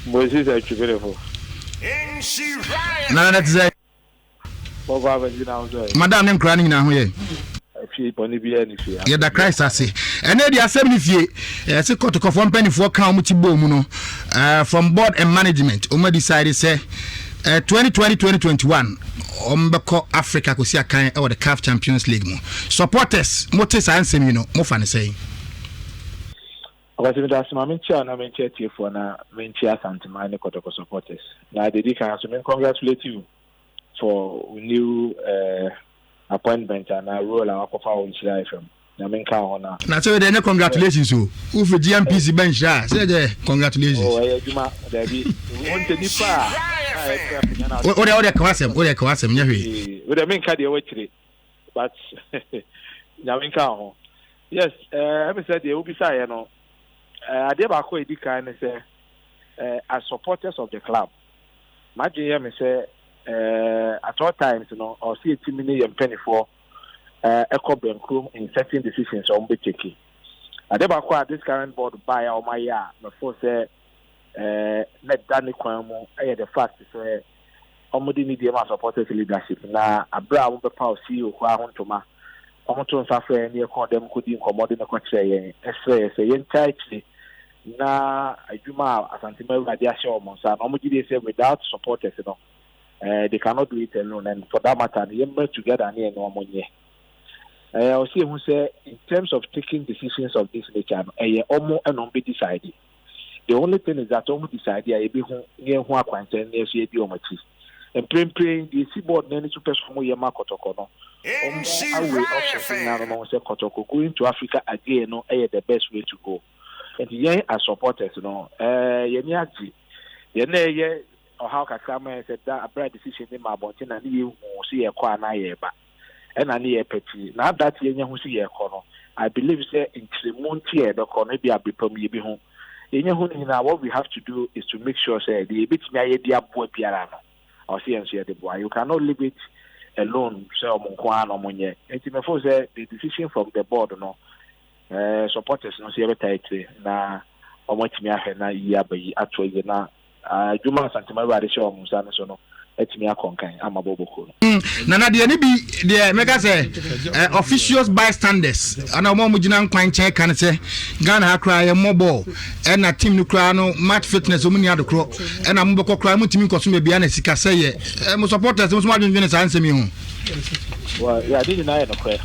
Moses is beautiful. Na that's it. Madam nem crying na ho ye. Yeah, the Christ I say. And then the assembly fee, say Kotoko from Pennyfo County Bomuno, from board and management. Oma decided say 2020-2021 Ombeko Africa ko sia kan or the CAF Champions League mo. Supporters, motis ansem you know, mo fan say. Because that's my mentor na mentor for na mentor Asante mine Kotoko supporters. Na dey can so congratulate you for new appointment and a role and Aquafa on Nhyira FM. Na menka ona. Na so dey congratulations so. Who for GMPC bench da? Say there congratulations. Oh, Juma, there be want to differ. O dey kwasem nya hwe. We dey menka dey wetire. But na menka ho. Yes, I said dey obi say no. Ade ba ko edika ne say as supporters of the club. Imagine here me say at all times, you know, or see a team in penny for echo crew in certain decisions on be taking. I never quite this current board by our my year before say let Danny Kwame the fact say omudi need them supporters leadership. Now a brown power CEO who I want to ma I want to suffer near call them could incommodate the country say entirely na Juma Asante radiation monsa omudi say without supporters, you know. They cannot do it alone, and for that matter, they merge together near no money. I'll see who say in terms of taking decisions of this nature, almost and be decided. The only thing is that almost decided I be near who are content near see the and praying the seaboard many super from Yama Kotoko. No, Kotoko going to Africa again, no, the best way to go. And the as supporters, you know, or how Kakame said that a bright decision in my bontin and you see a qua naeba and a near petty. Now that you who see a corner, I believe say in Tremontier the corner be a bipom ye be home. What we have to do is to make sure say the bit me idea boy piano or CNC the boy. You cannot leave it alone, so Monquan or Monye. And before say the decision from the board, no supporters no see every title na or much me na year by actually na. Juma Santama Radisha Musana Sono, Etimia Concan, Amaboko. Nana, the NB, the Mega say, officials bystanders, and a more Mujinan Quine check can say, Ghana cry a mobile, and a team Nucrano, match fitness, Omini at the crop, and a Moboko crime team consumer beyond a Sicasay, and supporters, most modern minutes answer me. Well, yeah, I didn't know a prayer.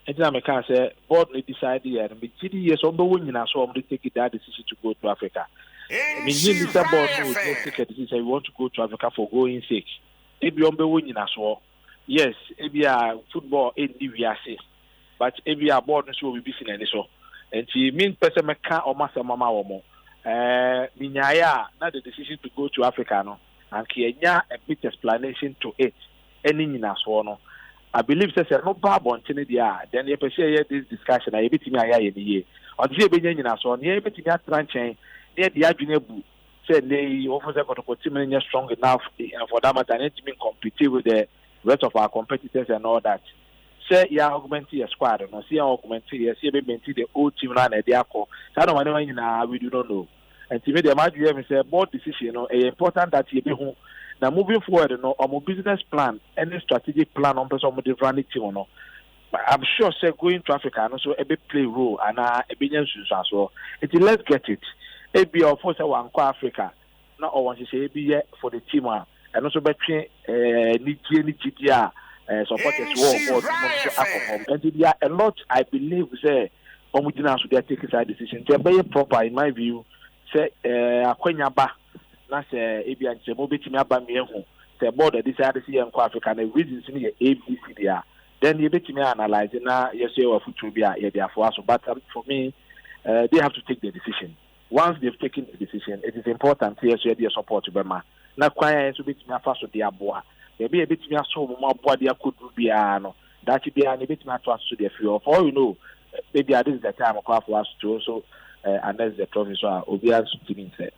And I can say, board decided, and be 3 years on the winning, I saw them take that decision to go to Africa. I mean, Mr. Board will take a decision. We want to go to Africa for going sake. Maybe on the winning as well. Yes, maybe football in DVC, but maybe our board will be busy and so. And she means person meka or master mama omo. Nhyira, not the decision to go to Africa no. And Kenya a bit explanation to it. Any in as well. I believe there's no bad on Trinidad. Then you appreciate this discussion. I bit me a year. On the beginning as well. Near bit me a tranche. Near the Ajunebu said they offer Kotoko team strong enough for that matter and to compete with the rest of our competitors and all that. Say you augment your squad and see augment your the old team run at the Ako. I don't know we do not know. And to me the imagine say board decision important that you be home. Now moving forward, our business plan, any strategic plan on person with the running team no. I'm sure say going to Africa and also a bit play role and a business as well. Let's get it. Ebi of course one Africa. Now I want to say ebi for the team and also between Nhyira supporters war and there are a lot I believe say Omudina should take a decision. They be proper in my view. Say akwanya ba na say ebi anche mo betimi aba me hu. Say board decide to see Africa and the reasons in the ABC there. Then you betimi analyze na yes your football be there for us. But for me they have to take the decision. Once they've taken the decision, it is important to share their support to Burma. Now, quiet to be to first with their boy. Maybe a bit me so more body could be ano. That should be a bit more to us to their few. For all you know, maybe this is the time of for us to also unless the province will be as to say.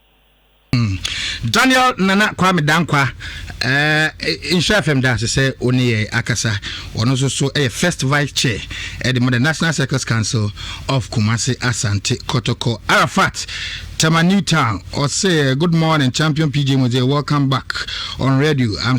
Daniel Nana Kwame Danquah, in FM dance say oni akasa ono so first vice chair at the National Circus Council of Kumasi, Asante, Kotoko, Arafat, Tama Newtown, or say good morning champion PJ Mose, welcome back on radio. I'm